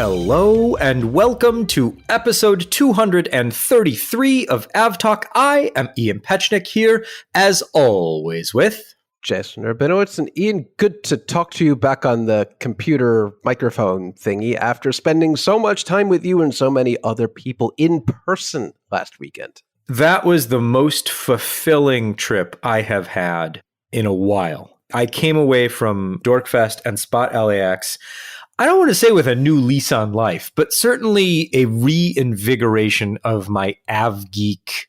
Hello and welcome to episode 233 of AvTalk. I am Ian Petchnick here, as always, with Jason Rabinowitz. And Ian, good to talk to you back on the computer microphone thingy after spending so much time with you and so many other people in person last weekend. That was the most fulfilling trip I have had in a while. I came away from Dorkfest and Spot LAX, I don't want to say with a new lease on life, but certainly a reinvigoration of my avgeek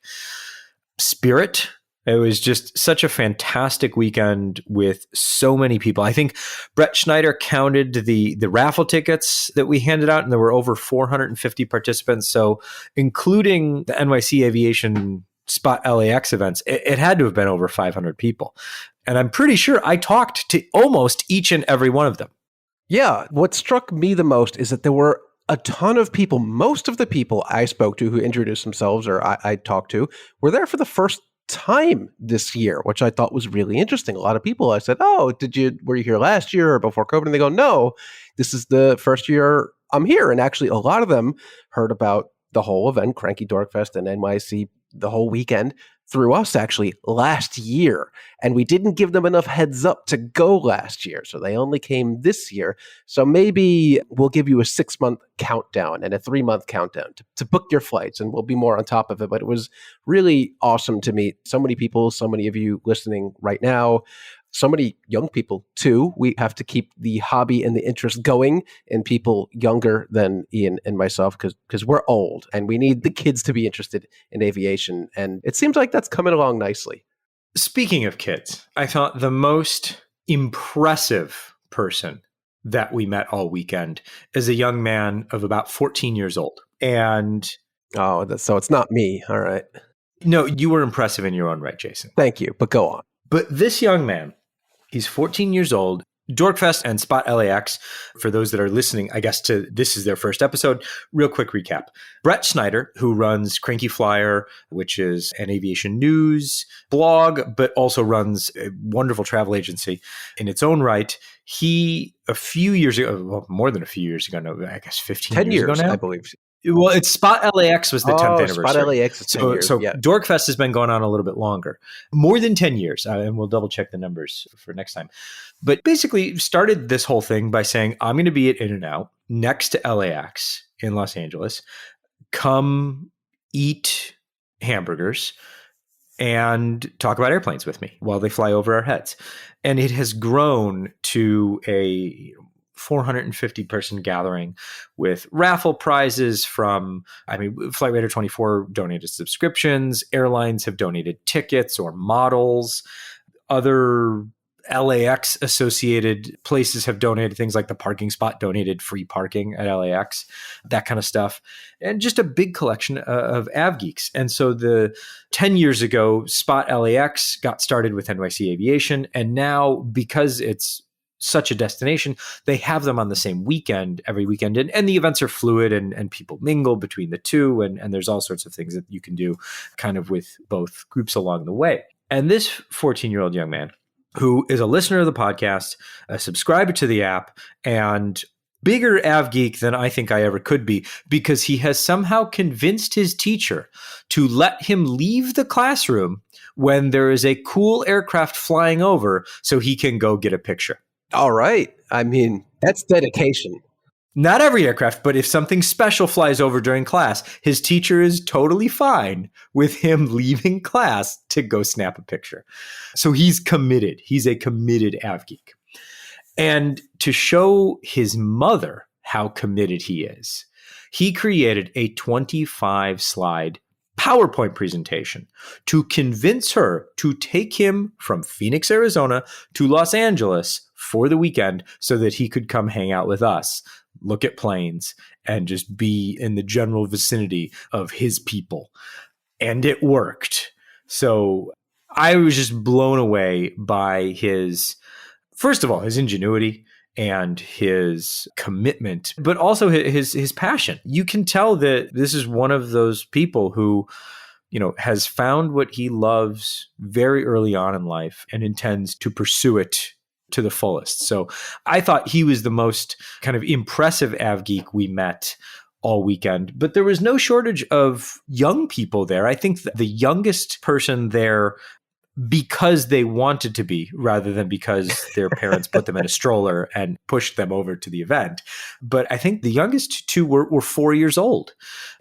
spirit. It was just such a fantastic weekend with so many people. I think Brett Schneider counted the raffle tickets that we handed out, and there were over 450 participants. So including the NYC Aviation Spot LAX events, it had to have been over 500 people. And I'm pretty sure I talked to almost each and every one of them. Yeah, what struck me the most is that there were a ton of people. Most of the people I spoke to who introduced themselves or I talked to were there for the first time this year, which I thought was really interesting. A lot of people, I said, oh, were you here last year or before COVID? And they go, no, this is the first year I'm here. And actually, a lot of them heard about the whole event, Cranky Dorkfest and NYC, the whole weekend, through us actually last year. And we didn't give them enough heads up to go last year. So they only came this year. So maybe we'll give you a 6-month countdown and a 3-month countdown to book your flights, and we'll be more on top of it. But it was really awesome to meet so many people, so many of you listening right now. So many young people, too. We have to keep the hobby and the interest going in people younger than Ian and myself because we're old and we need the kids to be interested in aviation. And it seems like that's coming along nicely. Speaking of kids, I thought the most impressive person that we met all weekend is a young man of about 14 years old. And so it's not me. All right. No, you were impressive in your own right, Jason. Thank you. But go on. But this young man, he's 14 years old. Dorkfest and Spot LAX, for those that are listening, I guess this is their first episode. Real quick recap. Brett Schneider, who runs Cranky Flyer, which is an aviation news blog, but also runs a wonderful travel agency in its own right. He, a few years ago, well, more than a few years ago, no, I guess 15 years ago now. I believe. Well, it's Spot LAX was the 10th anniversary. Spot LAX is 10 years. So yeah. Dorkfest has been going on a little bit longer, more than 10 years. And we'll double check the numbers for next time. But basically started this whole thing by saying, I'm going to be at In-N-Out next to LAX in Los Angeles. Come eat hamburgers and talk about airplanes with me while they fly over our heads. And it has grown to a 450 person gathering with raffle prizes from, Flight Radar 24 donated subscriptions, airlines have donated tickets or models, other LAX associated places have donated things like the parking spot donated free parking at LAX, that kind of stuff. And just a big collection of avgeeks. And so the 10 years ago, Spot LAX got started with NYC Aviation. And now because it's such a destination, they have them on the same weekend every weekend. And the events are fluid and people mingle between the two. And there's all sorts of things that you can do kind of with both groups along the way. And this 14-year-old young man, who is a listener of the podcast, a subscriber to the app, and bigger avgeek than I think I ever could be, because he has somehow convinced his teacher to let him leave the classroom when there is a cool aircraft flying over so he can go get a picture. All right. That's dedication. Not every aircraft, but if something special flies over during class, his teacher is totally fine with him leaving class to go snap a picture. So he's committed. He's a committed avgeek. And to show his mother how committed he is, he created a 25-slide PowerPoint presentation to convince her to take him from Phoenix, Arizona to Los Angeles for the weekend so that he could come hang out with us, look at planes, and just be in the general vicinity of his people. And it worked. So I was just blown away by first of all, his ingenuity and his commitment, but also his passion. You can tell that this is one of those people who, has found what he loves very early on in life and intends to pursue it to the fullest. So I thought he was the most kind of impressive AvGeek we met all weekend, but there was no shortage of young people there. I think the youngest person there, because they wanted to be, rather than because their parents put them in a stroller and pushed them over to the event. But I think the youngest two were 4 years old.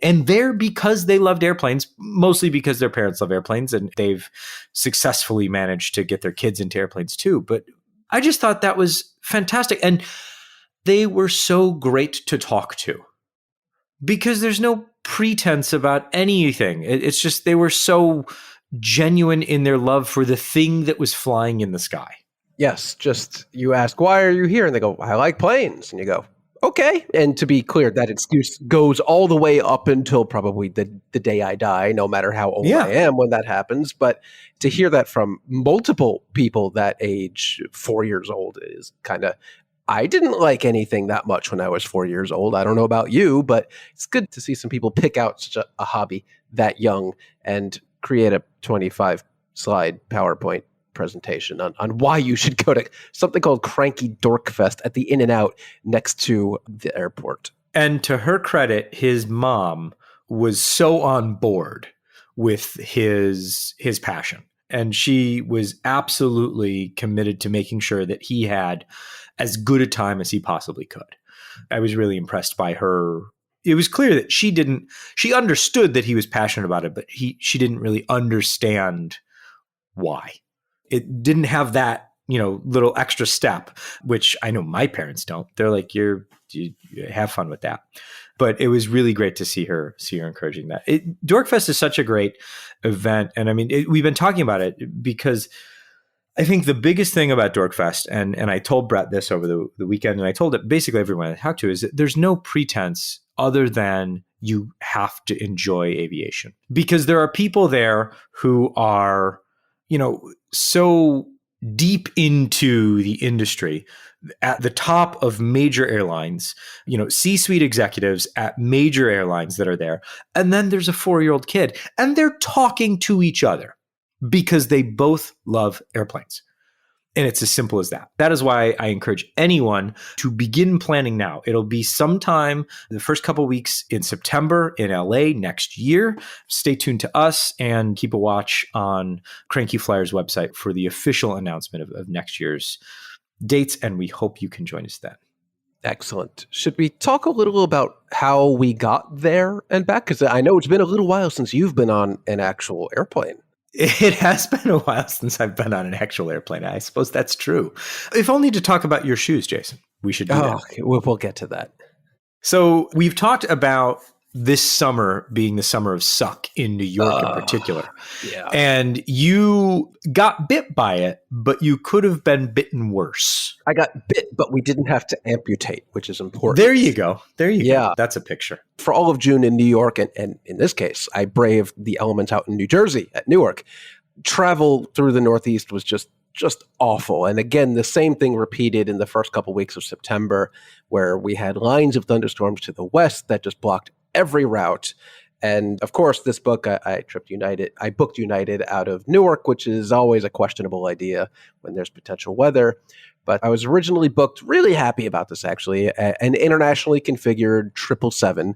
And they're because they loved airplanes, mostly because their parents love airplanes and they've successfully managed to get their kids into airplanes too. But I just thought that was fantastic. And they were so great to talk to because there's no pretense about anything. It's just they were so genuine in their love for the thing that was flying in the sky. Yes, just you ask, why are you here? And they go, I like planes. And you go, okay. And to be clear, that excuse goes all the way up until probably the day I die, no matter how old I am when that happens. But to hear that from multiple people that age, 4 years old, is kind of, I didn't like anything that much when I was 4 years old. I don't know about you, but it's good to see some people pick out such a hobby that young and create a 25-slide PowerPoint presentation on why you should go to something called Cranky Dorkfest at the In-N-Out next to the airport. And to her credit, his mom was so on board with his passion. And she was absolutely committed to making sure that he had as good a time as he possibly could. I was really impressed by her. It was clear that she understood that he was passionate about it, but she didn't really understand why. It didn't have that, little extra step, which I know my parents don't. They're like, you have fun with that. But it was really great to see her encouraging that. Dorkfest is such a great event. And I mean, we've been talking about it because I think the biggest thing about Dorkfest, and I told Brett this over the weekend, and I told it basically everyone I talked to, is that there's no pretense other than you have to enjoy aviation. Because there are people there who are, so deep into the industry at the top of major airlines, C-suite executives at major airlines that are there. And then there's a 4-year-old kid and they're talking to each other because they both love airplanes. And it's as simple as that. That is why I encourage anyone to begin planning now. It'll be sometime the first couple of weeks in September in LA next year. Stay tuned to us and keep a watch on Cranky Flyer's website for the official announcement of next year's dates. And we hope you can join us then. Excellent. Should we talk a little about how we got there and back? Because I know it's been a little while since you've been on an actual airplane. It has been a while since I've been on an actual airplane. I suppose that's true. If only to talk about your shoes, Jason. We should do that. Okay. We'll get to that. So we've talked about this summer being the summer of suck in New York in particular. Yeah. And you got bit by it, but you could have been bitten worse. I got bit, but we didn't have to amputate, which is important. There you go. Go. That's a picture. For all of June in New York, and in this case, I braved the elements out in New Jersey at Newark. Travel through the Northeast was just awful. And again, the same thing repeated in the first couple weeks of September, where we had lines of thunderstorms to the west that just blocked every route. And of course, this book, I booked United out of Newark, which is always a questionable idea when there's potential weather. But I was originally booked, really happy about this actually, an internationally configured 777,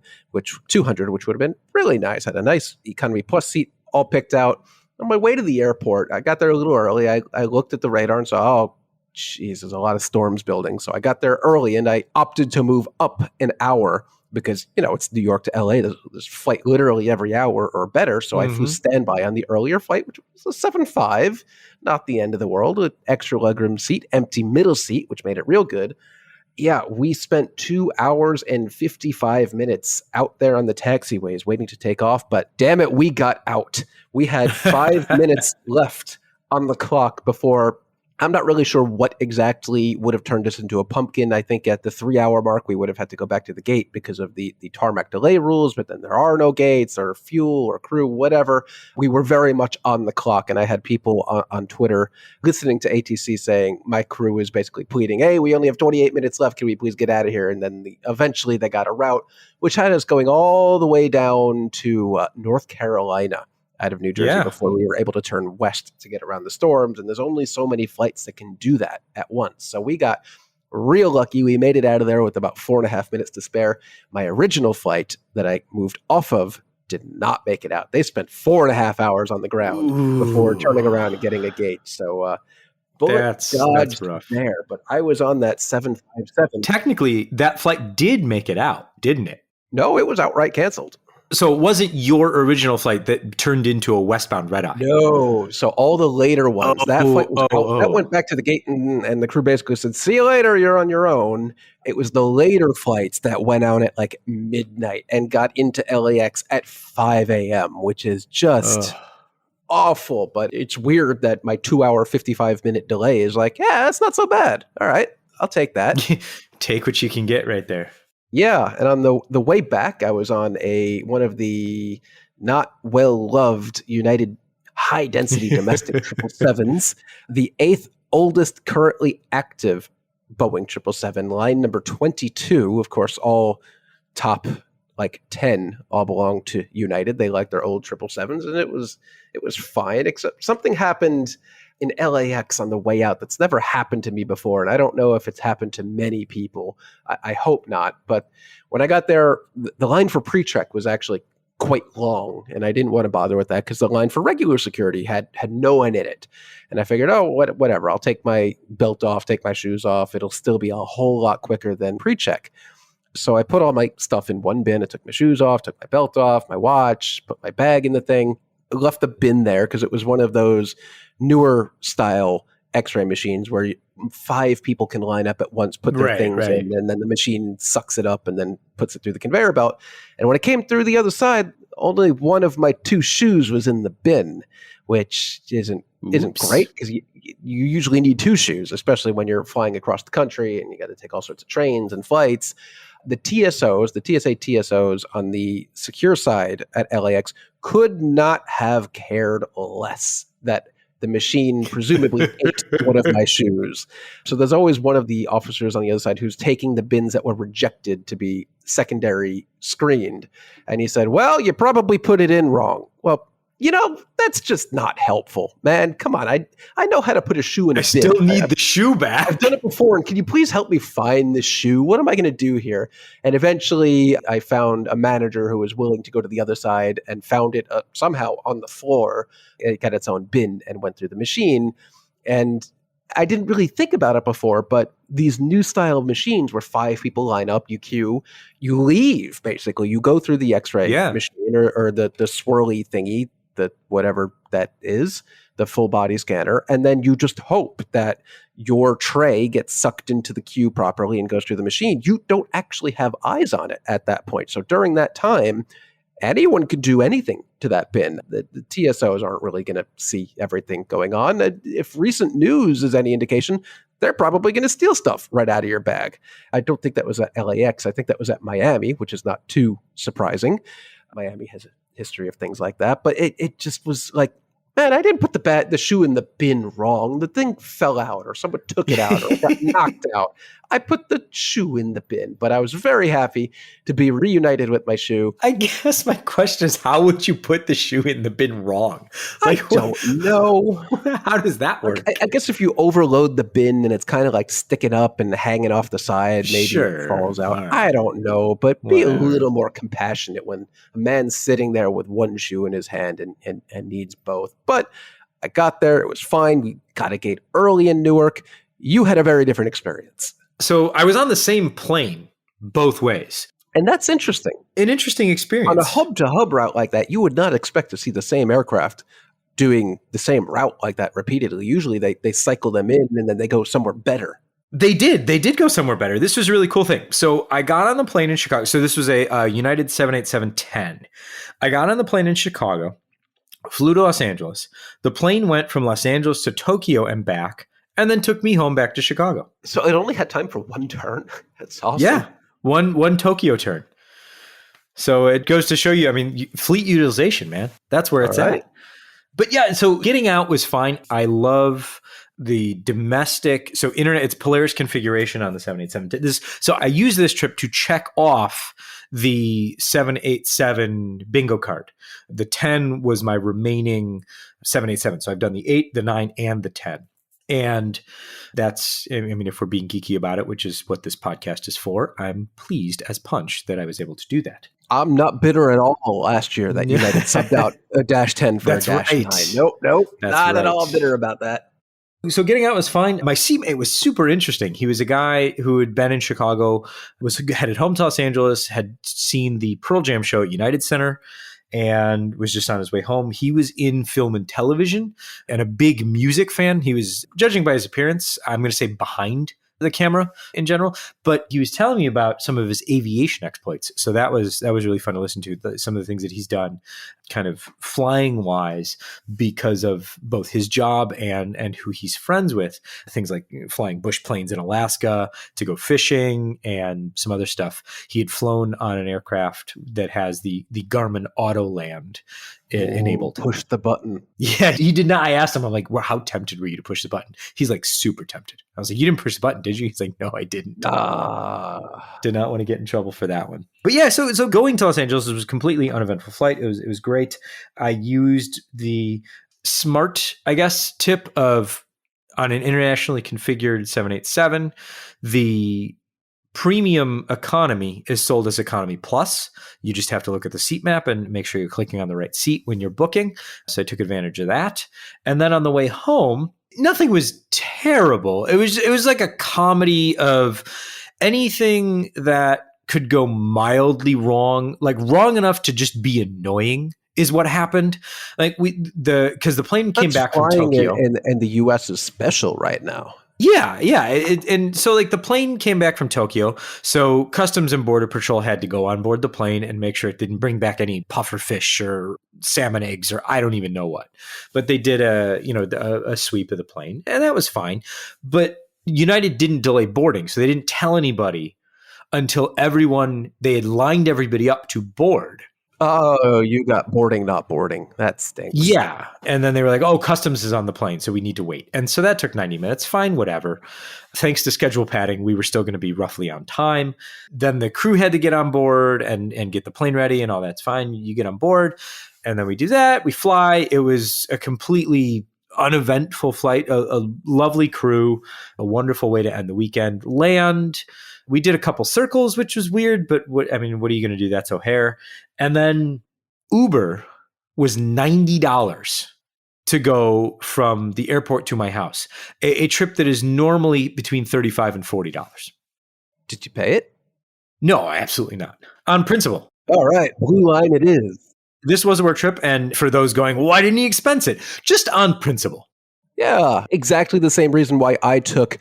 200, which would have been really nice. Had a nice economy plus seat all picked out. On my way to the airport, I got there a little early. I looked at the radar and saw, oh, geez, there's a lot of storms building. So I got there early and I opted to move up an hour because, it's New York to LA. There's flight literally every hour or better. So I flew standby on the earlier flight, which was a 7.5, not the end of the world, an extra legroom seat, empty middle seat, which made it real good. Yeah, we spent 2 hours and 55 minutes out there on the taxiways waiting to take off. But damn it, we got out. We had 5 minutes left on the clock before I'm not really sure what exactly would have turned us into a pumpkin. I think at the 3-hour mark, we would have had to go back to the gate because of the tarmac delay rules, but then there are no gates or fuel or crew, whatever. We were very much on the clock, and I had people on Twitter listening to ATC saying, my crew is basically pleading, hey, we only have 28 minutes left. Can we please get out of here? And then eventually they got a route, which had us going all the way down to North Carolina. out of New Jersey Yeah. before we were able to turn west to get around the storms. And there's only so many flights that can do that at once. So we got real lucky. We made it out of there with about 4.5 minutes to spare. My original flight that I moved off of did not make it out. They spent 4.5 hours on the ground before turning around and getting a gate. So bullet That's dodged rough. there. But I was on that 757. Technically, that flight did make it out, didn't it? No, it was outright canceled. So it wasn't your original flight that turned into a westbound red eye. No. So all the later ones, that flight was out. That went back to the gate and the crew basically said, see you later, you're on your own. It was the later flights that went out at like midnight and got into LAX at 5 a.m., which is just awful. But it's weird that my 2-hour, 55-minute delay is like, yeah, that's not so bad. All right, I'll take that. Take what you can get right there. Yeah, and on the way back, I was on one of the not well-loved United high-density domestic 777s, the 8th oldest currently active Boeing 777, line number 22. Of course, all top like 10 all belong to United. They like their old 777s, and it was fine, except something happened in LAX on the way out that's never happened to me before. And I don't know if it's happened to many people. I hope not. But when I got there, the line for pre-check was actually quite long. And I didn't want to bother with that because the line for regular security had no one in it. And I figured, whatever. I'll take my belt off, take my shoes off. It'll still be a whole lot quicker than pre-check. So I put all my stuff in one bin. I took my shoes off, took my belt off, my watch, put my bag in the thing. Left the bin there because it was one of those newer style x-ray machines where 5 people can line up at once, put their things in, and then the machine sucks it up and then puts it through the conveyor belt. And when it came through the other side, only one of my 2 shoes was in the bin, which isn't great because you usually need 2 shoes, especially when you're flying across the country and you got to take all sorts of trains and flights. The TSOs, the TSA TSOs on the secure side at LAX could not have cared less that the machine presumably ate one of my shoes. So there's always one of the officers on the other side who's taking the bins that were rejected to be secondary screened. And he said, well, you probably put it in wrong. Well, that's just not helpful, man. Come on. I know how to put a shoe in a bin. I still need the shoe back. I've done it before. And can you please help me find the shoe? What am I going to do here? And eventually I found a manager who was willing to go to the other side and found it somehow on the floor. It got its own bin and went through the machine. And I didn't really think about it before, but these new style machines where 5 people line up, you queue, you leave, basically. You go through the x-ray machine or the swirly thingy, the whatever that is, the full body scanner, and then you just hope that your tray gets sucked into the queue properly and goes through the machine. You don't actually have eyes on it at that point. So during that time, anyone could do anything to that bin. The TSOs aren't really going to see everything going on. If recent news is any indication, they're probably going to steal stuff right out of your bag. I don't think that was at LAX. I think that was at Miami, which is not too surprising. Miami has a history of things like that, but it just was like, man, I didn't put the shoe in the bin wrong. The thing fell out or someone took it out or it got knocked out. I put the shoe in the bin, but I was very happy to be reunited with my shoe. I guess my question is, how would you put the shoe in the bin wrong? Like, I don't know. How does that work? I guess if you overload the bin and it's kind of like sticking up and hanging off the side, maybe it falls out. Right. I don't know, but be a little more compassionate when a man's sitting there with one shoe in his hand and needs both. But I got there. It was fine. We got a gate early in Newark. You had a very different experience. So I was on the same plane both ways. And that's interesting. An interesting experience. On a hub-to-hub route like that, you would not expect to see the same aircraft doing the same route like that repeatedly. Usually they cycle them in and then they go somewhere better. They did go somewhere better. This was a really cool thing. So I got on the plane in Chicago. So this was a United 787-10. I got on the plane in Chicago, flew to Los Angeles. The plane went from Los Angeles to Tokyo and back, and then took me home back to Chicago. So it only had time for one turn? That's awesome. Yeah, one Tokyo turn. So it goes to show you, I mean, fleet utilization, man. That's where it's at. But yeah, so getting out was fine. I love the domestic, so internet, it's Polaris configuration on the 787. So I use this trip to check off the 787 bingo card. The 10 was my remaining 787. So I've done the 8, the 9, and the 10. And that's, I mean, if we're being geeky about it, which is what this podcast is for, I'm pleased as punch that I was able to do that. I'm not bitter at all last year that United subbed out a Dash 10 for That's a Dash right. 9. Nope. That's not at right. all bitter about that. So getting out was fine. My seatmate was super interesting. He was a guy who had been in Chicago, was headed home to Los Angeles, had seen the Pearl Jam show at United Center, and was just on his way home. He was in film and television and a big music fan. He was, judging by his appearance, I'm going to say behind the camera in general, but he was telling me about some of his aviation exploits. So that was really fun to listen to, some of the things that he's done kind of flying wise because of both his job and who he's friends with. Things like flying bush planes in Alaska to go fishing and some other stuff. He had flown on an aircraft that has the Garmin Autoland enabled. Push the button. Yeah, he did not. I asked him, I'm like, well, how tempted were you to push the button? He's like, super tempted. I was like, you didn't push the button, did you? He's like, no, I didn't. Did not want to get in trouble for that one. But yeah, so going to Los Angeles was a completely uneventful flight. It was great. I used the smart, I guess, tip of on an internationally configured 787, the premium economy is sold as economy plus. You just have to look at the seat map and make sure you're clicking on the right seat when you're booking. So I took advantage of that. And then on the way home, nothing was terrible. It was like a comedy of anything that could go mildly wrong, like wrong enough to just be annoying is what happened. Like because the plane came back from Tokyo. And the US is special right now. Yeah. And so like the plane came back from Tokyo. So Customs and Border Patrol had to go on board the plane and make sure it didn't bring back any puffer fish or salmon eggs or I don't even know what. But they did a sweep of the plane and that was fine. But United didn't delay boarding. So they didn't tell anybody until they had lined everybody up to board. Oh, you got boarding, not boarding. That stinks. Yeah. And then they were like, oh, customs is on the plane, so we need to wait. And so that took 90 minutes. Fine, whatever. Thanks to schedule padding, we were still going to be roughly on time. Then the crew had to get on board and get the plane ready and all that's fine. You get on board and then we do that. We fly. It was a completely uneventful flight, a lovely crew, a wonderful way to end the weekend. Land. We did a couple circles, which was weird, but what are you going to do? That's O'Hare. And then Uber was $90 to go from the airport to my house, a trip that is normally between $35 and $40. Did you pay it? No, absolutely not. On principle. All right. Blue line it is. This was a work trip. And for those going, why didn't he expense it? Just on principle. Yeah, exactly the same reason why I took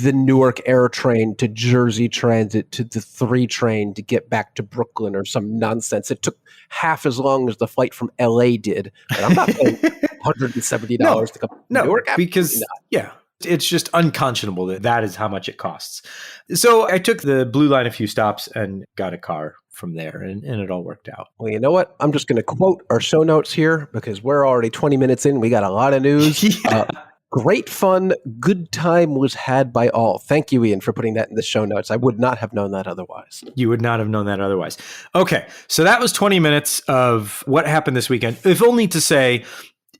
the Newark Air train to Jersey Transit to the 3 train to get back to Brooklyn or some nonsense. It took half as long as the flight from LA did. And I'm not paying $170 to come to Newark. Because, it's just unconscionable that is how much it costs. So I took the Blue Line a few stops and got a car from there, and it all worked out. Well, you know what? I'm just going to quote our show notes here because we're already 20 minutes in. We got a lot of news. Great fun. Good time was had by all. Thank you, Ian, for putting that in the show notes. I would not have known that otherwise. You would not have known that otherwise. Okay, so that was 20 minutes of what happened this weekend, if only to say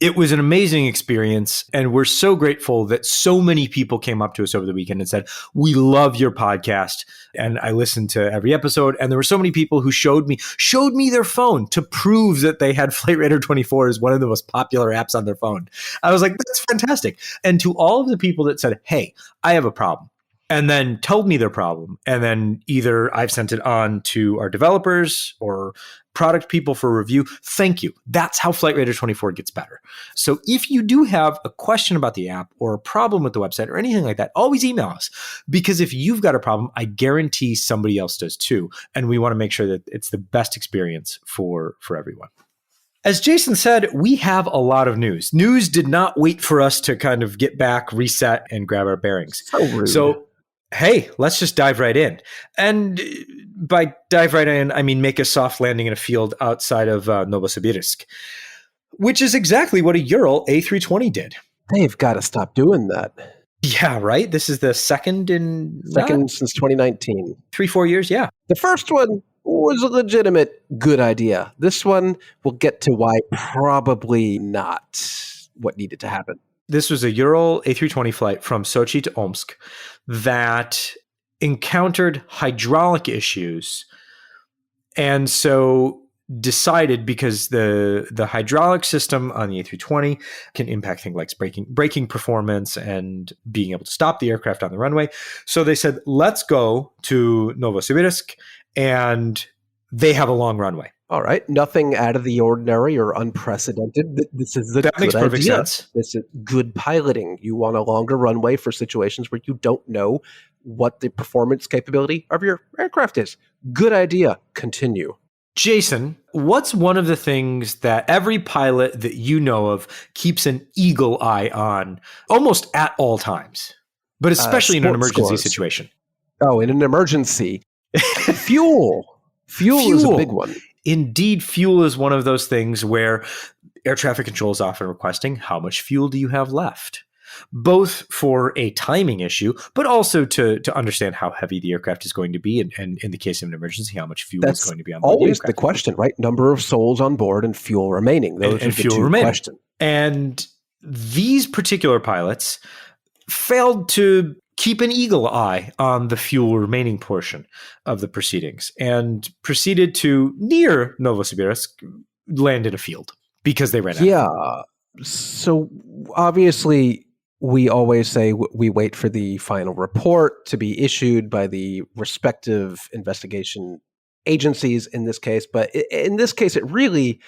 it was an amazing experience, and we're so grateful that so many people came up to us over the weekend and said, we love your podcast. And I listened to every episode, and there were so many people who showed me their phone to prove that they had Flight Radar 24 as one of the most popular apps on their phone. I was like, that's fantastic. And to all of the people that said, hey, I have a problem, and then told me their problem, and then either I've sent it on to our developers or product people for review. Thank you. That's how Flight Radar 24 gets better. So if you do have a question about the app or a problem with the website or anything like that, always email us, because if you've got a problem, I guarantee somebody else does too. And we want to make sure that it's the best experience for everyone. As Jason said, we have a lot of news. News did not wait for us to kind of get back, reset, and grab our bearings. So rude. So, hey, let's just dive right in. And by dive right in, I mean make a soft landing in a field outside of Novosibirsk, which is exactly what a Ural A320 did. They've got to stop doing that. Yeah, right? This is the second since 2019. 3-4 years, yeah. The first one, was a legitimate good idea. This one, we'll get to why probably not what needed to happen. This was a Ural A320 flight from Sochi to Omsk that encountered hydraulic issues. And so decided, because the hydraulic system on the A320 can impact things like braking performance and being able to stop the aircraft on the runway. So they said, let's go to Novosibirsk, and they have a long runway. All right. Nothing out of the ordinary or unprecedented. This is That makes perfect idea. sense. This is good piloting. You want a longer runway for situations where you don't know what the performance capability of your aircraft is. Good idea. Continue. Jason, what's one of the things that every pilot that you know of keeps an eagle eye on almost at all times, but especially in an emergency situation? Oh, in an emergency. Fuel. Fuel is a big one. Indeed, fuel is one of those things where air traffic control is often requesting, how much fuel do you have left? Both for a timing issue, but also to understand how heavy the aircraft is going to be, and in the case of an emergency, how much fuel is going to be on board. Always the question, right? Number of souls on board and fuel remaining. Those are the two questions. And these particular pilots failed to keep an eagle eye on the fuel remaining portion of the proceedings and proceeded to, near Novosibirsk, land in a field because they ran out. Yeah. So obviously, we always say we wait for the final report to be issued by the respective investigation agencies in this case. But in this case, it really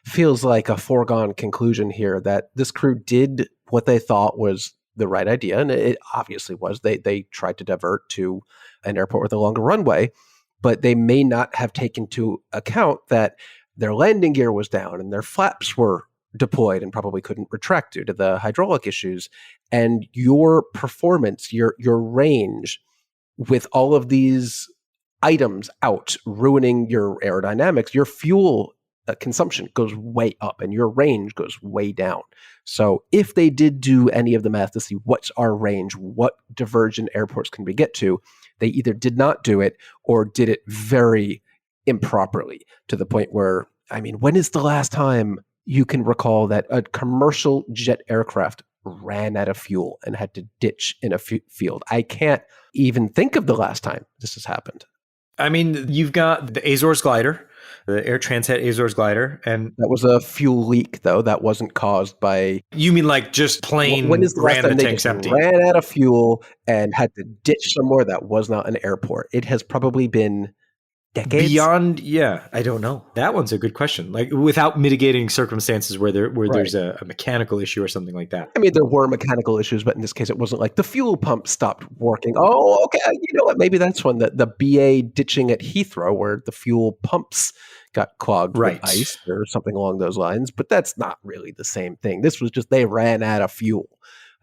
feels like a foregone conclusion here that this crew did what they thought was the right idea. And it obviously was. They tried to divert to an airport with a longer runway, but they may not have taken into account that their landing gear was down and their flaps were deployed and probably couldn't retract due to the hydraulic issues. And your performance, your range with all of these items out, ruining your aerodynamics, your fuel consumption goes way up and your range goes way down. So if they did do any of the math to see what's our range, what divergent airports can we get to, they either did not do it or did it very improperly, to the point where, I mean, when is the last time you can recall that a commercial jet aircraft ran out of fuel and had to ditch in a field? I can't even think of the last time this has happened. I mean, you've got the Azores glider, the Air Transat Azores glider, and that was a fuel leak, though. That wasn't caused by. You mean like just plain when is the last ran time the they tanks just empty? Ran out of fuel and had to ditch somewhere that was not an airport? It has probably been decades. Beyond, yeah, I don't know. That one's a good question. Like, without mitigating circumstances where there's a mechanical issue or something like that. I mean, there were mechanical issues, but in this case, it wasn't like the fuel pump stopped working. Oh, okay. You know what? Maybe that's one, the BA ditching at Heathrow, where the fuel pumps got clogged with ice or something along those lines. But that's not really the same thing. This was just they ran out of fuel.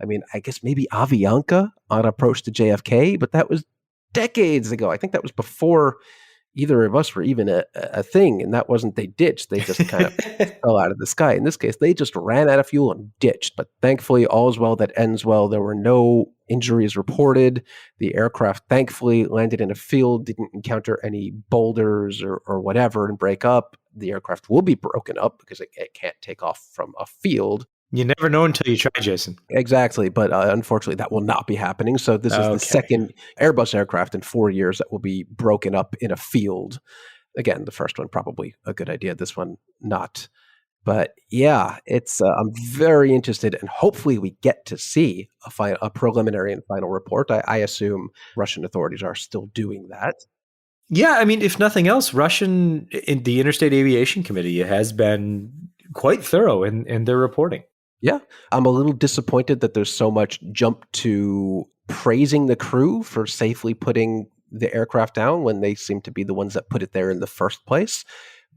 I mean, I guess maybe Avianca on approach to JFK, but that was decades ago. I think that was before either of us were even a thing, and that wasn't they ditched. They just kind of fell out of the sky. In this case, they just ran out of fuel and ditched. But thankfully, all is well that ends well. There were no injuries reported. The aircraft thankfully landed in a field, didn't encounter any boulders or whatever and break up. The aircraft will be broken up because it can't take off from a field. You never know until you try, Jason. Exactly. But unfortunately, that will not be happening. So this is the second Airbus aircraft in 4 years that will be broken up in a field. Again, the first one probably a good idea. This one, not. But yeah, it's I'm very interested, and hopefully we get to see a preliminary and final report. I assume Russian authorities are still doing that. Yeah, I mean, if nothing else, the Interstate Aviation Committee has been quite thorough in their reporting. Yeah, I'm a little disappointed that there's so much jump to praising the crew for safely putting the aircraft down when they seem to be the ones that put it there in the first place.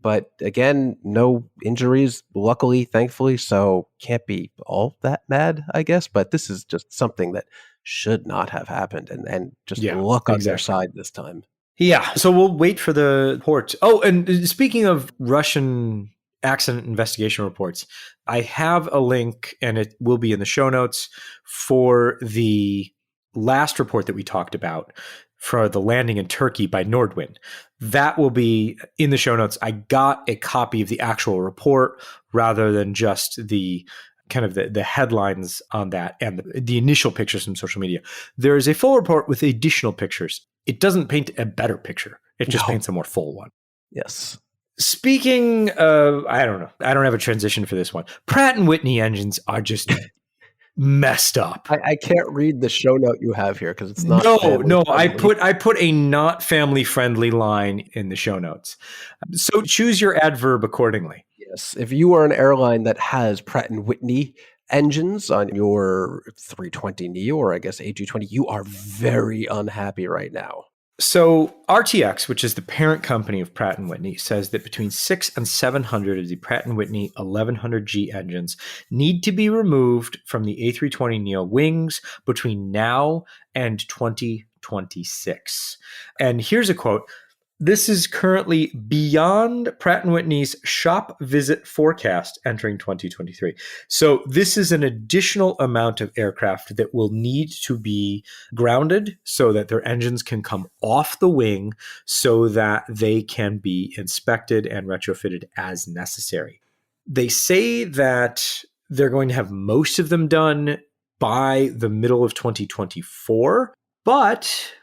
But again, no injuries, luckily, thankfully, so can't be all that mad, I guess. But this is just something that should not have happened, and just luck on their side this time. Yeah, so we'll wait for the report. Oh, and speaking of Russian accident investigation reports, I have a link, and it will be in the show notes, for the last report that we talked about for the landing in Turkey by Nordwind. That will be in the show notes. I got a copy of the actual report rather than just the kind of the headlines on that and the initial pictures from social media. There is a full report with additional pictures. It doesn't paint a better picture. It just paints a more full one. Yes. Speaking of, I don't know. I don't have a transition for this one. Pratt and Whitney engines are just messed up. I can't read the show note you have here because it's not. No. I put a not family friendly line in the show notes. So choose your adverb accordingly. Yes. If you are an airline that has Pratt and Whitney engines on your 320neo or I guess A220, you are very unhappy right now. So RTX, which is the parent company of Pratt and Whitney, says that between 600 and 700 of the Pratt and Whitney 1100G engines need to be removed from the A320neo wings between now and 2026. And here's a quote. This is currently beyond Pratt & Whitney's shop visit forecast entering 2023. So this is an additional amount of aircraft that will need to be grounded so that their engines can come off the wing so that they can be inspected and retrofitted as necessary. They say that they're going to have most of them done by the middle of 2024, but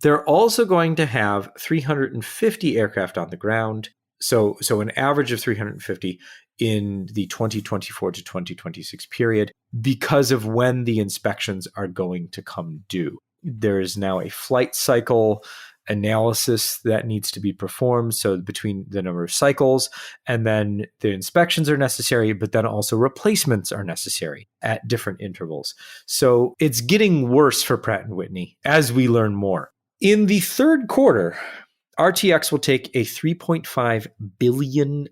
they're also going to have 350 aircraft on the ground. So an average of 350 in the 2024 to 2026 period because of when the inspections are going to come due. There is now a flight cycle analysis that needs to be performed. So between the number of cycles and then the inspections are necessary, but then also replacements are necessary at different intervals. So it's getting worse for Pratt & Whitney as we learn more. In the third quarter, RTX will take a $3.5 billion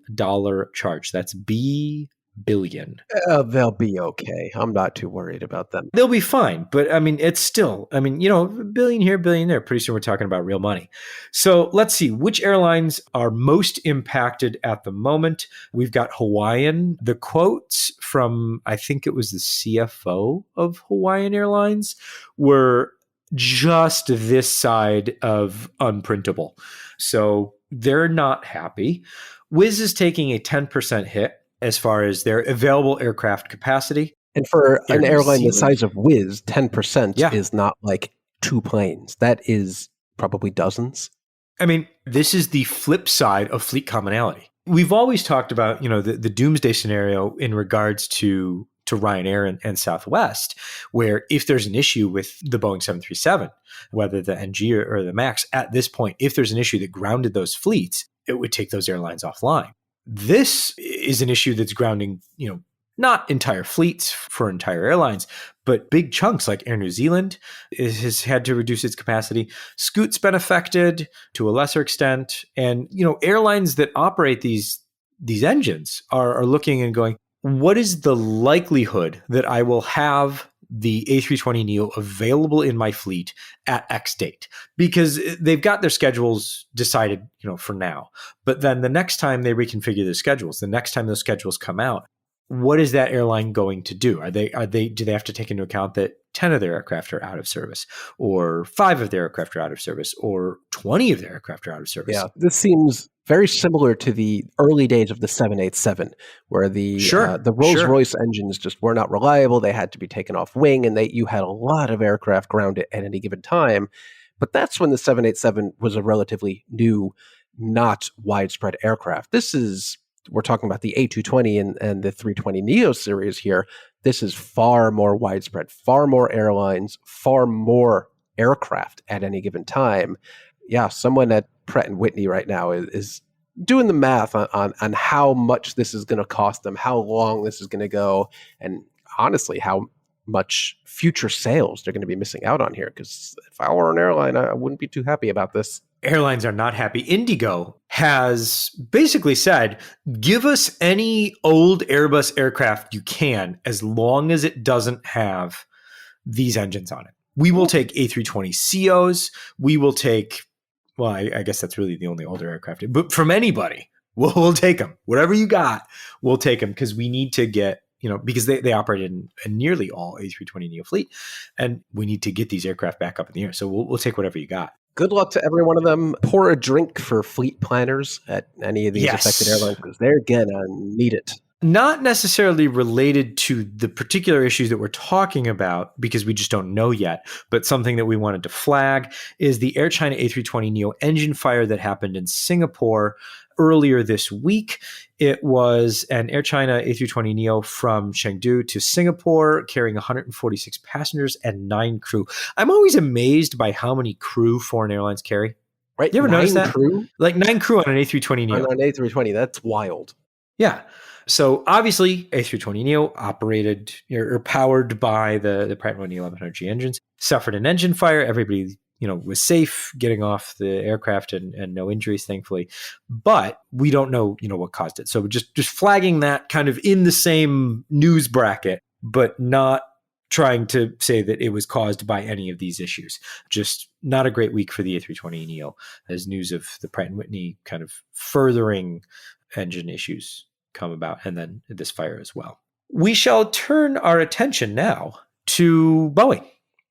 charge. That's billion. They'll be okay. I'm not too worried about them. They'll be fine. But I mean, it's still, billion here, billion there. Pretty soon we're talking about real money. So let's see which airlines are most impacted at the moment. We've got Hawaiian. The quotes from, I think it was the CFO of Hawaiian Airlines were just this side of unprintable. So they're not happy. Wizz is taking a 10% hit as far as their available aircraft capacity. And for an airline the size of Wizz, 10% is not like 2 planes. That is probably dozens. I mean, this is the flip side of fleet commonality. We've always talked about, the doomsday scenario in regards to Ryanair and Southwest, where if there's an issue with the Boeing 737, whether the NG or the MAX, at this point, if there's an issue that grounded those fleets, it would take those airlines offline. This is an issue that's grounding, not entire fleets for entire airlines, but big chunks like Air New Zealand has had to reduce its capacity. Scoot's been affected to a lesser extent. And, airlines that operate these engines are looking and going, what is the likelihood that I will have the A320neo available in my fleet at X date? Because they've got their schedules decided, for now. But then the next time they reconfigure their schedules, the next time those schedules come out, what is that airline going to do? Do they have to take into account that 10 of their aircraft are out of service, or 5 of their aircraft are out of service, or 20 of their aircraft are out of service? Yeah, this seems very similar to the early days of the 787, where the Rolls-Royce engines just were not reliable. They had to be taken off wing, and you had a lot of aircraft grounded at any given time. But that's when the 787 was a relatively new, not widespread aircraft. We're talking about the A220 and the 320neo series here. This is far more widespread, far more airlines, far more aircraft at any given time. Yeah, someone at Pratt and Whitney right now is doing the math on how much this is going to cost them, how long this is going to go, and honestly, how much future sales they're going to be missing out on here. Because if I were an airline, I wouldn't be too happy about this. Airlines are not happy. Indigo has basically said, give us any old Airbus aircraft you can, as long as it doesn't have these engines on it. We will take A320ceos. We will take, well, I guess that's really the only older aircraft, but from anybody, we'll take them. Whatever you got, we'll take them, because we need to get, because they operate in nearly all A320neo fleet, and we need to get these aircraft back up in the air. So we'll take whatever you got. Good luck to every one of them. Pour a drink for fleet planners at any of these affected airlines because they're going to need it. Not necessarily related to the particular issues that we're talking about because we just don't know yet, but something that we wanted to flag is the Air China A320neo engine fire that happened in Singapore earlier this week. It was an Air China A320neo from Chengdu to Singapore carrying 146 passengers and 9 crew. I'm always amazed by how many crew foreign airlines carry. Right? You ever notice that? 9 crew? Like 9 crew on an A320neo. On an A320, that's wild. Yeah. So obviously, A320neo operated or powered by the Pratt and Whitney 1100G engines, suffered an engine fire. Everybody, was safe getting off the aircraft and no injuries, thankfully. But we don't know, what caused it. So just flagging that kind of in the same news bracket, but not trying to say that it was caused by any of these issues. Just not a great week for the A320neo as news of the Pratt and Whitney kind of furthering engine issues come about, and then this fire as well. We shall turn our attention now to Boeing.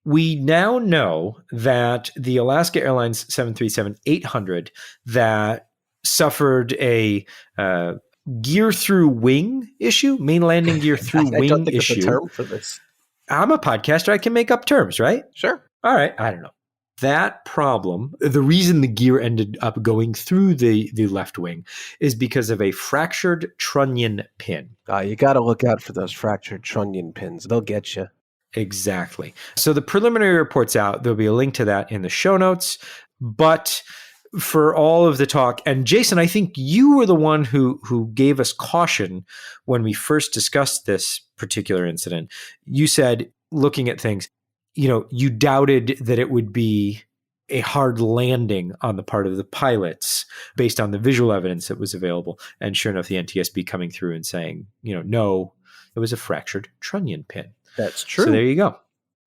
We now know that the Alaska Airlines 737-800 that suffered a gear through wing issue, main landing gear through wing I don't think issue. It's a term for this. I'm a podcaster. I can make up terms, right? Sure. All right. I don't know. That problem, the reason the gear ended up going through the left wing is because of a fractured trunnion pin. You got to look out for those fractured trunnion pins. They'll get you. Exactly. So the preliminary report's out. There'll be a link to that in the show notes. But for all of the talk, and Jason, I think you were the one who gave us caution when we first discussed this particular incident. You said, looking at things, you doubted that it would be a hard landing on the part of the pilots based on the visual evidence that was available. And sure enough, the NTSB coming through and saying, no, it was a fractured trunnion pin. That's true. So there you go.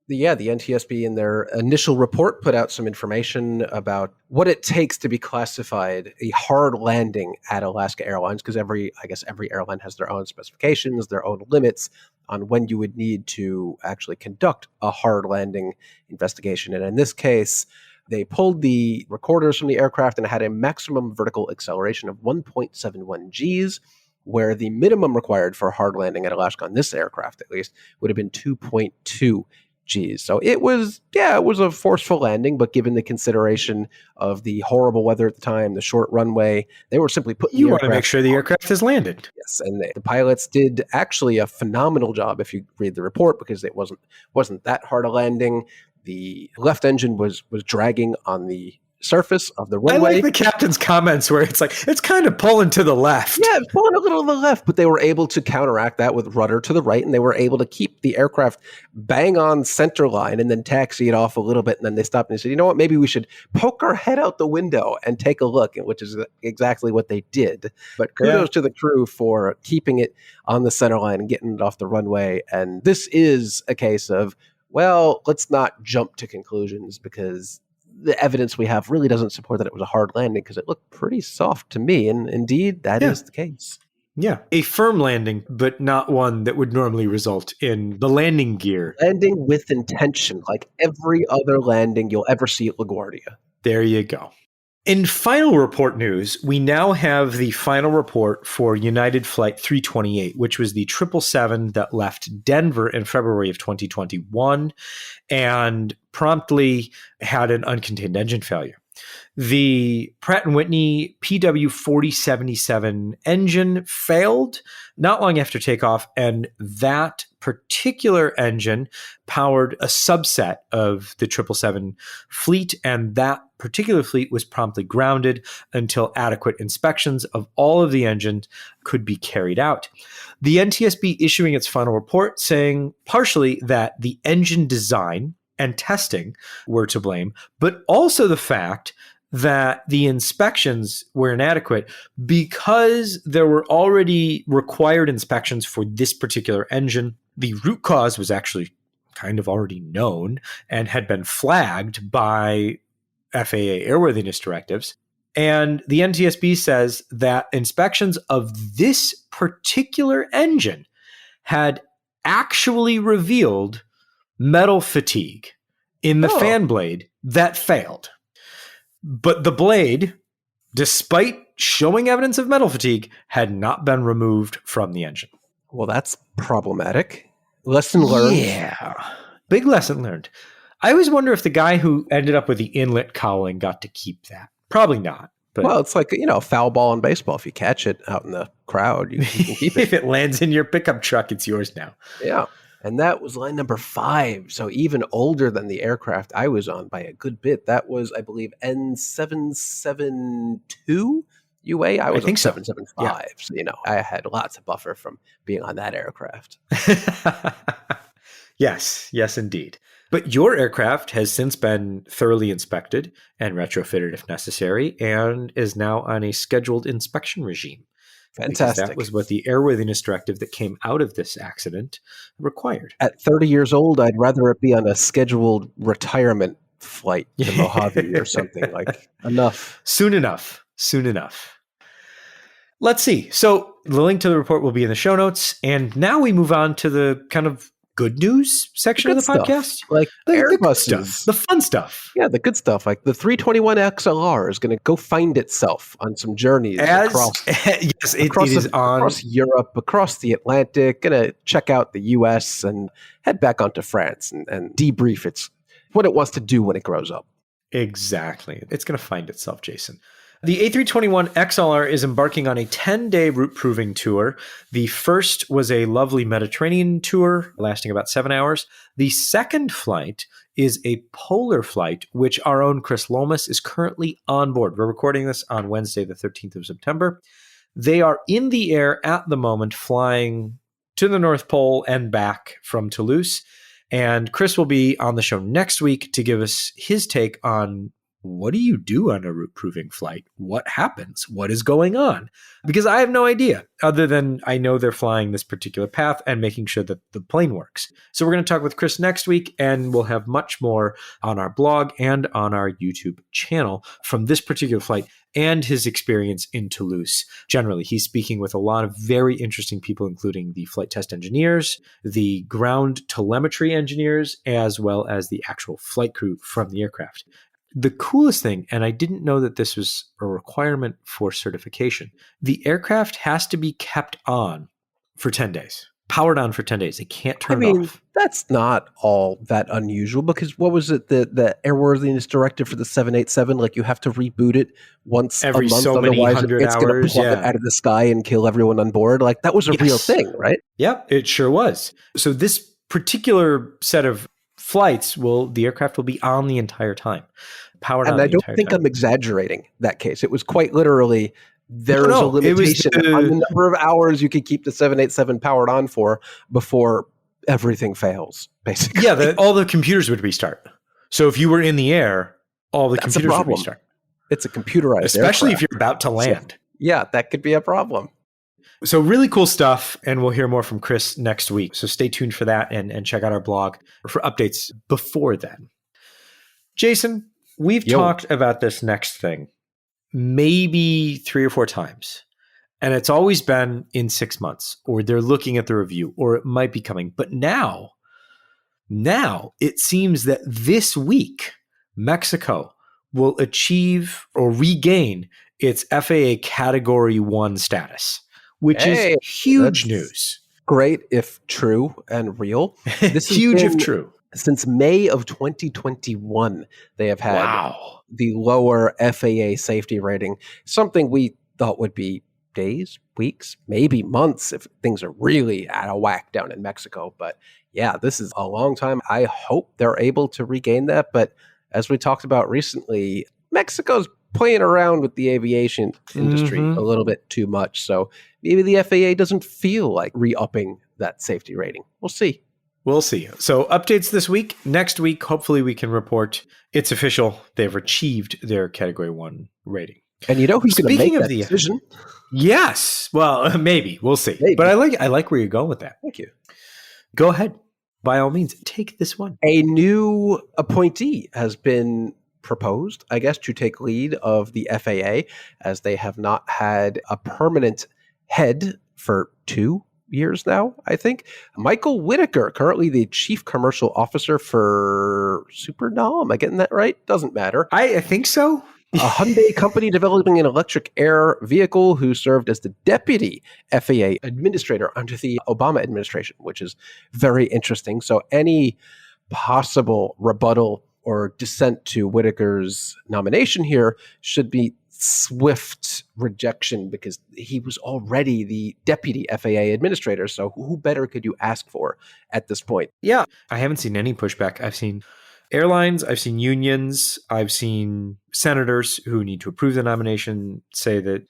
The NTSB in their initial report put out some information about what it takes to be classified a hard landing at Alaska Airlines, because every airline has their own specifications, their own limits on when you would need to actually conduct a hard landing investigation. And in this case, they pulled the recorders from the aircraft and it had a maximum vertical acceleration of 1.71 Gs, where the minimum required for a hard landing at Alaska on this aircraft, at least, would have been 2.2 Gs. So it was a forceful landing, but given the consideration of the horrible weather at the time, the short runway, they were simply putting You want to make sure the aircraft has landed. Yes, and the pilots did actually a phenomenal job if you read the report, because it wasn't that hard a landing. The left engine was dragging on the surface of the runway. I like the captain's comments where it's like, it's kind of pulling to the left. Yeah, it's pulling a little to the left, but they were able to counteract that with rudder to the right, and they were able to keep the aircraft bang on center line and then taxi it off a little bit, and then they stopped and they said, you know what, maybe we should poke our head out the window and take a look, which is exactly what they did. But kudos to the crew for keeping it on the center line and getting it off the runway. And this is a case of, well, let's not jump to conclusions, because the evidence we have really doesn't support that it was a hard landing, because it looked pretty soft to me. And indeed, that is the case. Yeah. A firm landing, but not one that would normally result in the landing gear. Landing with intention, like every other landing you'll ever see at LaGuardia. There you go. In final report news, we now have the final report for United Flight 328, which was the 777 that left Denver in February of 2021 and promptly had an uncontained engine failure. The Pratt and Whitney PW4077 engine failed not long after takeoff, and that particular engine powered a subset of the 777 fleet, and that particular fleet was promptly grounded until adequate inspections of all of the engines could be carried out. The NTSB issuing its final report saying partially that the engine design and testing were to blame, but also the fact that the inspections were inadequate because there were already required inspections for this particular engine. The root cause was actually kind of already known and had been flagged by FAA airworthiness directives. And the NTSB says that inspections of this particular engine had actually revealed metal fatigue in the fan blade that failed. But the blade, despite showing evidence of metal fatigue, had not been removed from the engine. Well, that's problematic. Lesson learned. Yeah. Big lesson learned. I always wonder if the guy who ended up with the inlet cowling got to keep that. Probably not. But Well, it's like, a foul ball in baseball. If you catch it out in the crowd, you can keep it. if it lands in your pickup truck, it's yours now. Yeah. And that was line number 5. So even older than the aircraft I was on by a good bit. That was, I believe, N772 UA. I was think on so. 775. Yeah. So, I had lots of buffer from being on that aircraft. Yes, indeed. But your aircraft has since been thoroughly inspected and retrofitted if necessary, and is now on a scheduled inspection regime. Fantastic. Because that was what the airworthiness directive that came out of this accident required. At 30 years old, I'd rather it be on a scheduled retirement flight to Mojave or something. Like, enough. Soon enough. Let's see. So the link to the report will be in the show notes. And now we move on to the kind of good news section of the podcast. Like the good Airbuses. stuff, the fun stuff. Yeah, the good stuff. Like the 321 XLR is going to go find itself on some journeys across Europe, across the Atlantic, going to check out the US and head back onto France and debrief what it wants to do when it grows up. Exactly. It's going to find itself, Jason. The A321 XLR is embarking on a 10-day route proving tour. The first was a lovely Mediterranean tour lasting about 7 hours. The second flight is a polar flight, which our own Chris Lomas is currently on board. We're recording this on Wednesday, the 13th of September. They are in the air at the moment, flying to the North Pole and back from Toulouse. And Chris will be on the show next week to give us his take on what do you do on a route proving flight? What happens? What is going on? Because I have no idea, other than I know they're flying this particular path and making sure that the plane works. So we're going to talk with Chris next week, and we'll have much more on our blog and on our YouTube channel from this particular flight and his experience in Toulouse. Generally, he's speaking with a lot of very interesting people, including the flight test engineers, the ground telemetry engineers, as well as the actual flight crew from the aircraft. The coolest thing, and I didn't know that this was a requirement for certification, the aircraft has to be kept on for 10 days, powered on for 10 days. It can't turn off. That's not all that unusual, because what was it, the airworthiness directive for the 787? Like, you have to reboot it once every a month, so many hundred it's hours. It's going to plummet out of the sky and kill everyone on board. Like, that was a real thing, right? Yep, it sure was. So this particular set of flights the aircraft will be on the entire time, powered on the entire time. And I don't think I'm exaggerating that case. It was quite literally, there's a limitation on the number of hours you could keep the 787 powered on for before everything fails, basically. Yeah, all the computers would restart. So if you were in the air, all the computers would restart. It's a computerized especially aircraft. If you're about to land. So, yeah, that could be a problem. So really cool stuff, and we'll hear more from Chris next week. So stay tuned for that and check out our blog for updates before then. Jason, we've talked about this next thing maybe 3 or 4 times, and it's always been in 6 months, or they're looking at the review, or it might be coming. But now it seems that this week, Mexico will achieve or regain its FAA Category 1 status, which is huge news. Great if true and real. This is huge if true. Since May of 2021, they have had the lower FAA safety rating, something we thought would be days, weeks, maybe months if things are really out of whack down in Mexico. But yeah, this is a long time. I hope they're able to regain that. But as we talked about recently, Mexico's playing around with the aviation industry a little bit too much. So maybe the FAA doesn't feel like re-upping that safety rating. We'll see. We'll see. So updates this week. Next week, hopefully we can report it's official. They've achieved their Category 1 rating. And you know who's going to make that decision? Yes. Well, maybe. We'll see. Maybe. But I like where you're going with that. Thank you. Go ahead. By all means, take this one. A new appointee has been proposed, I guess, to take lead of the FAA, as they have not had a permanent head for 2 years now, I think. Michael Whitaker, currently the Chief Commercial Officer for Supernal. Am I getting that right? Doesn't matter. I think so. a Hyundai company developing an electric air vehicle who served as the deputy FAA administrator under the Obama administration, which is very interesting. So any possible rebuttal or dissent to Whitaker's nomination here should be swift rejection because he was already the deputy FAA administrator. So who better could you ask for at this point? Yeah, I haven't seen any pushback. I've seen airlines, I've seen unions, I've seen senators who need to approve the nomination say that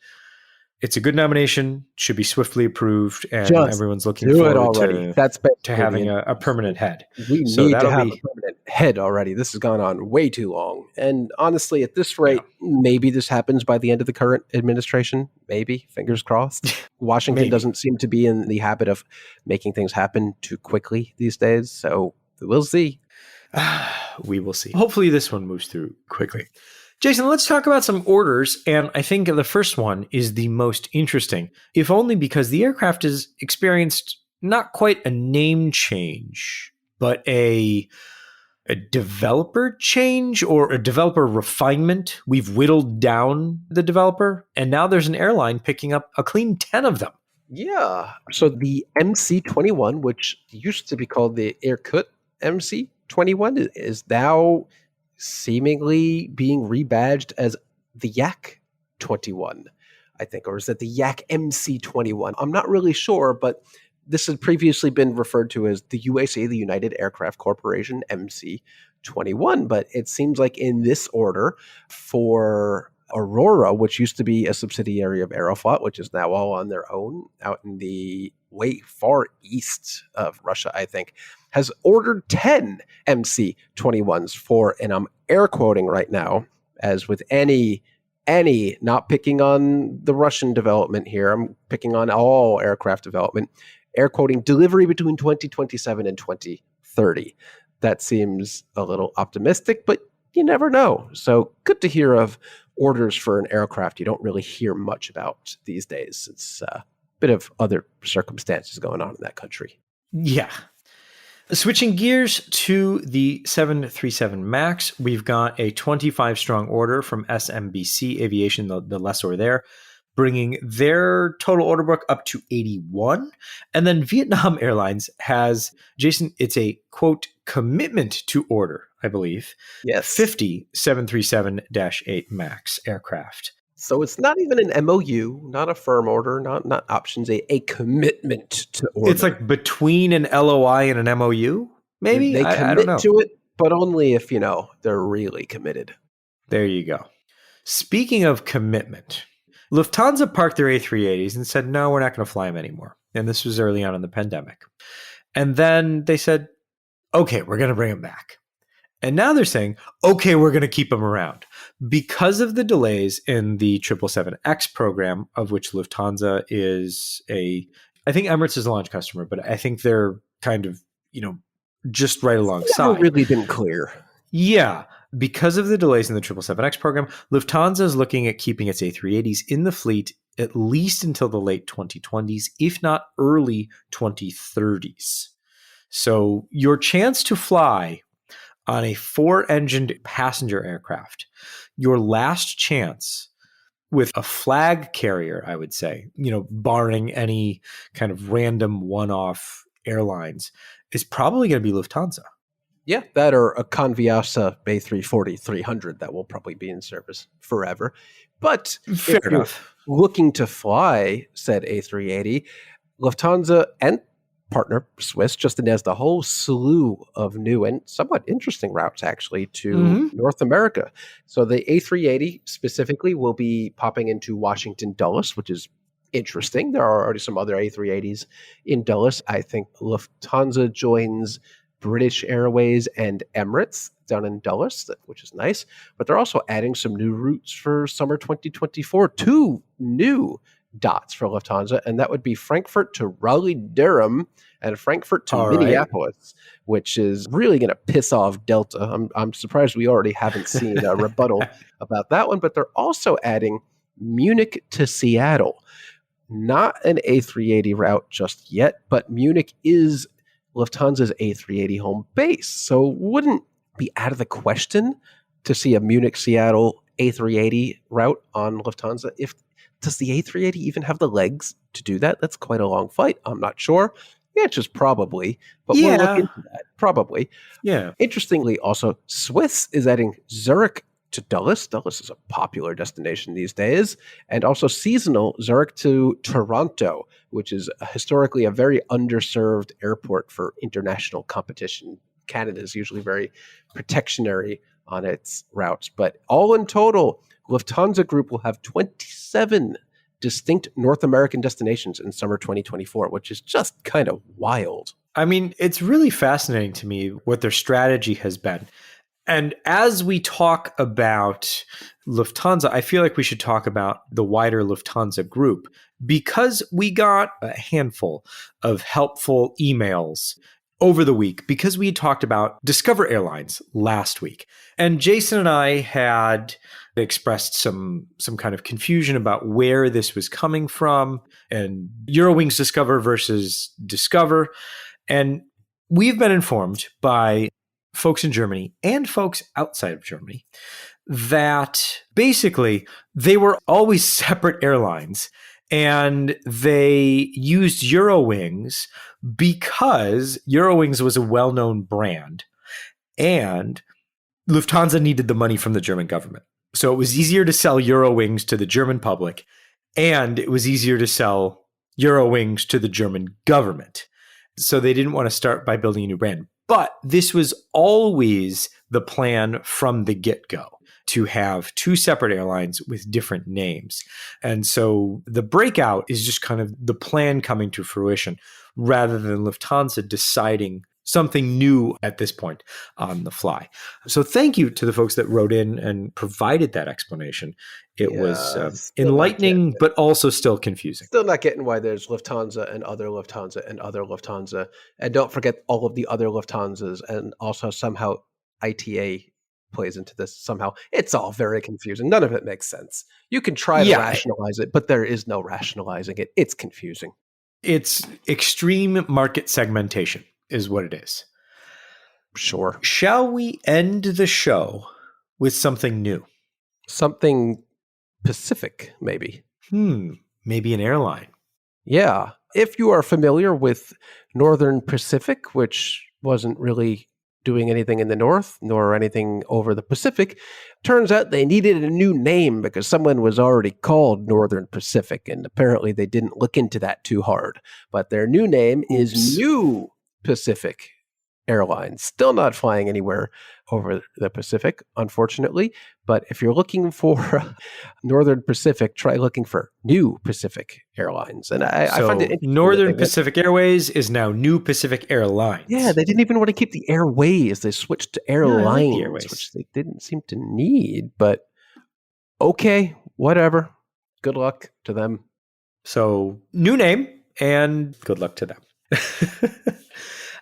it's a good nomination, should be swiftly approved, and Just everyone's looking do it forward already. That's to having a permanent head. We So need to that'll have be a permanent head already. This has gone on way too long. And honestly, at this rate, maybe this happens by the end of the current administration. Maybe, fingers crossed. Washington Maybe. doesn't seem to be in the habit of making things happen too quickly these days. So we'll see. We will see. Hopefully this one moves through quickly. Jason, let's talk about some orders. And I think the first one is the most interesting, if only because the aircraft has experienced not quite a name change, but a developer change or a developer refinement. We've whittled down the developer, and now there's an airline picking up a clean 10 of them. Yeah. So the MC-21, which used to be called the Irkut MC-21, is now seemingly being rebadged as the Yak 21, I think, or is that the Yak MC-21? I'm not really sure, but this had previously been referred to as the UAC, the United Aircraft Corporation, MC-21, but it seems like in this order for Aurora, which used to be a subsidiary of Aeroflot, which is now all on their own out in the way far east of Russia, I think, has ordered 10 MC-21s for, and I'm air quoting right now, as with any, not picking on the Russian development here, I'm picking on all aircraft development, air quoting, delivery between 2027 and 2030. That seems a little optimistic, but you never know. So good to hear of orders for an aircraft you don't really hear much about these days. It's a bit of other circumstances going on in that country. Yeah. Switching gears to the 737 MAX, we've got a 25-strong order from SMBC Aviation, the lessor there, bringing their total order book up to 81. And then Vietnam Airlines has, Jason, it's a, quote, commitment to order, I believe, 50 737-8 MAX aircraft. So it's not even an MOU, not a firm order, not options, a commitment to order. It's like between an LOI and an MOU, maybe? They I commit don't know. to it, but only if, they're really committed. There you go. Speaking of commitment, Lufthansa parked their A380s and said, no, we're not going to fly them anymore. And this was early on in the pandemic. And then they said, okay, we're going to bring them back. And now they're saying, okay, we're going to keep them around. Because of the delays in the 777X program, of which Lufthansa is I think Emirates is a launch customer, but I think they're kind of, just right alongside. It's never really been clear. Yeah. Because of the delays in the 777X program, Lufthansa is looking at keeping its A380s in the fleet at least until the late 2020s, if not early 2030s. So your chance to fly on a 4-engined passenger aircraft, your last chance with a flag carrier, I would say, barring any kind of random one-off airlines, is probably going to be Lufthansa. Yeah, that or a Conviasa A340-300 that will probably be in service forever. But Fair enough. Looking to fly said A380, Lufthansa and partner Swiss just announced a whole slew of new and somewhat interesting routes actually to North America. So the A380 specifically will be popping into Washington Dulles, which is interesting. There are already some other A380s in Dulles. I think Lufthansa joins British Airways and Emirates down in Dulles, which is nice. But they're also adding some new routes for summer 2024. 2 new dots for Lufthansa, and that would be Frankfurt to Raleigh-Durham and Frankfurt to Minneapolis, which is really going to piss off Delta. I'm surprised we already haven't seen a rebuttal about that one, but they're also adding Munich to Seattle. Not an A380 route just yet, but Munich is Lufthansa's A380 home base, so wouldn't be out of the question to see a Munich-Seattle A380 route on Lufthansa. Does the A380 even have the legs to do that? That's quite a long flight. I'm not sure. The answer is probably, but we'll look into that. Probably. Yeah. Interestingly, also, Swiss is adding Zurich to Dulles. Dulles is a popular destination these days. And also seasonal Zurich to Toronto, which is historically a very underserved airport for international competition. Canada is usually very protectionary on its routes. But all in total, Lufthansa Group will have 27 distinct North American destinations in summer 2024, which is just kind of wild. I mean, it's really fascinating to me what their strategy has been. And as we talk about Lufthansa, I feel like we should talk about the wider Lufthansa group, because we got a handful of helpful emails over the week because we talked about Discover Airlines last week. And Jason and I had expressed some kind of confusion about where this was coming from, and Eurowings Discover versus Discover. And we've been informed by folks in Germany and folks outside of Germany that basically they were always separate airlines, and they used Eurowings because Eurowings was a well-known brand and Lufthansa needed the money from the German government. So it was easier to sell Eurowings to the German public, and it was easier to sell Eurowings to the German government. So they didn't want to start by building a new brand. But this was always the plan from the get-go, to have two separate airlines with different names. And so the breakout is just kind of the plan coming to fruition rather than Lufthansa deciding something new at this point on the fly. So thank you to the folks that wrote in and provided that explanation. It was enlightening, but also still confusing. Still not getting why there's Lufthansa and other Lufthansa and other Lufthansa. And don't forget all of the other Lufthansas, and also somehow ITA plays into this somehow. It's all very confusing. None of it makes sense. You can try to rationalize it, but there is no rationalizing it. It's confusing. It's extreme market segmentation is what it is. Sure. Shall we end the show with something new? Something Pacific, maybe. Maybe an airline. Yeah. If you are familiar with Northern Pacific, which wasn't really doing anything in the north, nor anything over the Pacific, turns out they needed a new name because someone was already called Northern Pacific, and apparently they didn't look into that too hard. But their new name is New Pacific Airlines. Still not flying anywhere over the Pacific, unfortunately. But if you're looking for Northern Pacific, try looking for New Pacific Airlines. And I find it interesting. Northern Pacific Airways is now New Pacific Airlines. Yeah, they didn't even want to keep the airways. They switched to airlines, which they didn't seem to need. But okay, whatever. Good luck to them. So new name and good luck to them.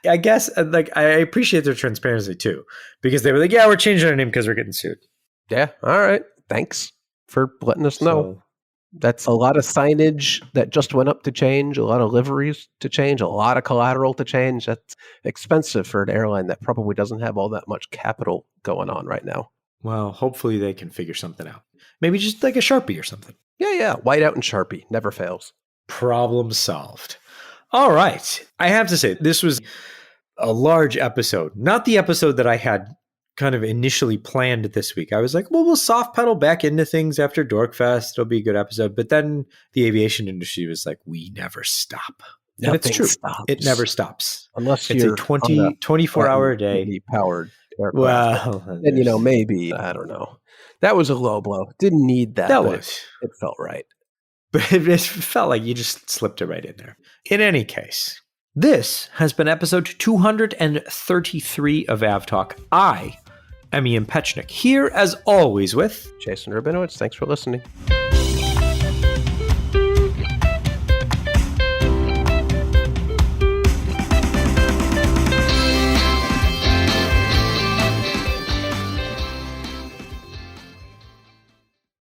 I guess I appreciate their transparency too, because they were like, yeah, we're changing our name because we're getting sued. Yeah. All right. Thanks for letting us know. That's a lot of signage that just went up to change, a lot of liveries to change, a lot of collateral to change. That's expensive for an airline that probably doesn't have all that much capital going on right now. Well, hopefully they can figure something out. Maybe just like a Sharpie or something. Yeah. Whiteout and Sharpie. Never fails. Problem solved. All right. I have to say, this was a large episode. Not the episode that I had kind of initially planned this week. I was like, well, we'll soft pedal back into things after Dorkfest. It'll be a good episode. But then the aviation industry was like, we never stop. And Nothing it's true. stops. It never stops. Unless it's you're a 24-hour a day. Powered aircraft. Well, and maybe, I don't know. That was a low blow. Didn't need that. It felt right. But it felt like you just slipped it right in there. In any case, this has been episode 233 of AvTalk. I am Ian Petchnick, here as always with Jason Rabinowitz. Thanks for listening.